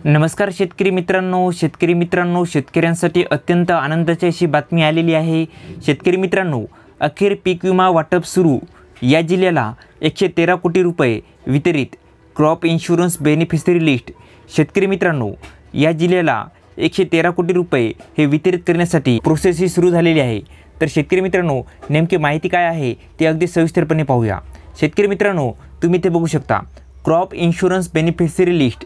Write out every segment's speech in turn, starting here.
नमस्कार शेतकरी मित्रांनो, शेतकऱ्यांसाठी अत्यंत आनंदाची अशी बातमी आलेली आहे। शेतकरी मित्रांनो, अखेर पीक विमा वाटप सुरू। या जिल्ह्याला 113 कोटी रुपये वितरित। Crop insurance beneficiary list. शेतकरी मित्रांनो, या जिल्ह्याला 113 कोटी रुपये हे वितरित करण्यासाठी प्रोसेस ही सुरू झालेली आहे। तर शेतकरी मित्रांनो, नेमकी माहिती काय आहे ते अगदी सविस्तरपणे पाहूया। शेतकरी मित्रांनो, तुम्ही ते बघू शकता, क्रॉप इन्शुरन्स बेनिफिशरी लिस्ट।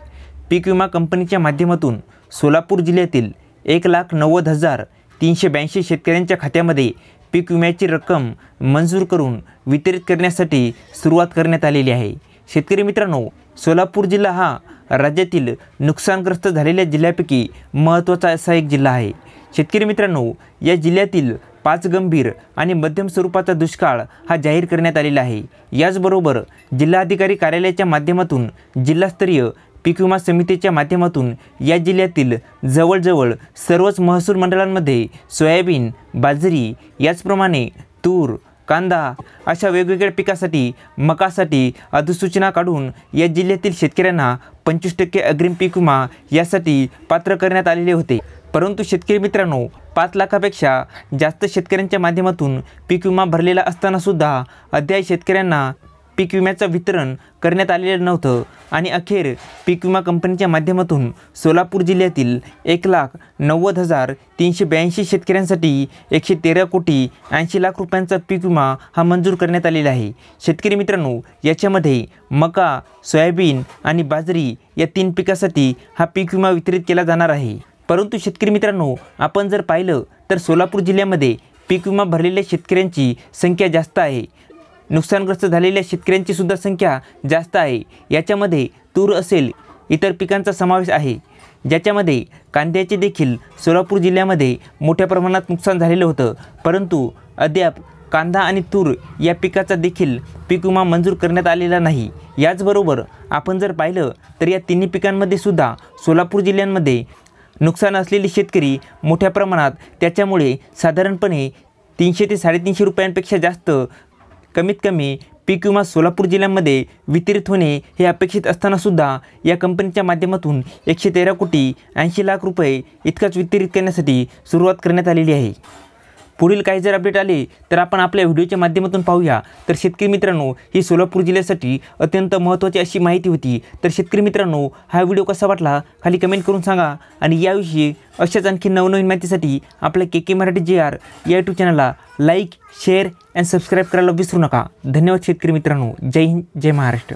पीक विमा कंपनीच्या माध्यमातून सोलापूर जिल्ह्यातील 1,90,382 शेतकऱ्यांच्या खात्यामध्ये पीक विम्याची रक्कम मंजूर करून वितरित करण्यासाठी सुरुवात करण्यात आलेली आहे। शेतकरी मित्रांनो, सोलापूर जिल्हा हा राज्यातील नुकसानग्रस्त झालेल्या जिल्ह्यापैकी महत्त्वाचा असा एक जिल्हा आहे। शेतकरी मित्रांनो, या जिल्ह्यातील 5 गंभीर आणि मध्यम स्वरूपाचा दुष्काळ हा जाहीर करण्यात आलेला आहे। याचबरोबर जिल्हाधिकारी कार्यालयाच्या माध्यमातून जिल्हास्तरीय पीक विमा समितीच्या माध्यमातून या जिल्ह्यातील जवळजवळ सर्वच महसूल मंडळांमध्ये सोयाबीन, बाजरी, याचप्रमाणे तूर, कांदा अशा वेगवेगळ्या पिकासाठी मकासाठी अधिसूचना काढून या जिल्ह्यातील शेतकऱ्यांना 25% अग्रिम पीक विमा यासाठी पात्र करण्यात आलेले होते। परंतु शेतकरी मित्रांनो, 5 लाखापेक्षा जास्त शेतकऱ्यांच्या माध्यमातून पीक विमा भरलेला असताना सुद्धा अद्याप शेतकऱ्यांना पीक विम्याचं वितरण करण्यात आलेलं नव्हतं आणि अखेर पीक विमा कंपनीच्या माध्यमातून सोलापूर जिल्ह्यातील 1,90,382 शेतकऱ्यांसाठी 113 कोटी 80 लाख रुपयांचा पीक विमा हा मंजूर करण्यात आलेला आहे। शेतकरी मित्रांनो, याच्यामध्ये मका, सोयाबीन आणि बाजरी या 3 पिकासाठी हा पीक विमा वितरित केला जाणार आहे। परंतु शेतकरी मित्रांनो, आपण जर पाहिलं तर सोलापूर जिल्ह्यामध्ये पीक विमा भरलेल्या शेतकऱ्यांची संख्या जास्त आहे। नुकसानग्रस्त झालेल्या शेतकऱ्यांची सुद्धा संख्या जास्त आहे। याच्यामध्ये तूर असेल, इतर पिकांचा समावेश आहे, ज्याच्यामध्ये कांद्याचे देखील सोलापूर जिल्ह्यामध्ये मोठ्या प्रमाणात नुकसान झालेलं होतं। परंतु अद्याप कांदा आणि तूर या पिकाचा देखील पीक विमा मंजूर करण्यात आलेला नाही। याचबरोबर आपण जर पाहिलं तर या तिन्ही पिकांमध्ये सुद्धा सोलापूर जिल्ह्यांमध्ये नुकसान असलेले शेतकरी मोठ्या प्रमाणात, त्याच्यामुळे साधारणपणे 300 ते 350 रुपयांपेक्षा जास्त कमीत कमी पीक विमा सोलापूर जिल्ह्यामध्ये वितरित होणे हे अपेक्षित असताना सुद्धा या कंपनीच्या माध्यमातून 113 कोटी 80 लाख रुपये इतकाच वितरित करण्यासाठी सुरुवात करण्यात आलेली आहे। पुढील काही जर अपडेट आले तर आपण आपल्या व्हिडिओच्या माध्यमातून पाहूया। तर शेतकरी मित्रांनो, ही सोलापूर जिल्ह्यासाठी अत्यंत महत्त्वाची अशी माहिती होती। तर शेतकरी मित्रांनो, हा व्हिडिओ कसा वाटला खाली कमेंट करून सांगा आणि याविषयी अशाच आणखी नवनवीन माहितीसाठी आपल्या के मराठी JR या यूट्यूब चॅनलला लाईक, शेअर आणि सबस्क्राईब करायला विसरू नका। धन्यवाद शेतकरी मित्रांनो। जय हिंद, जय महाराष्ट्र।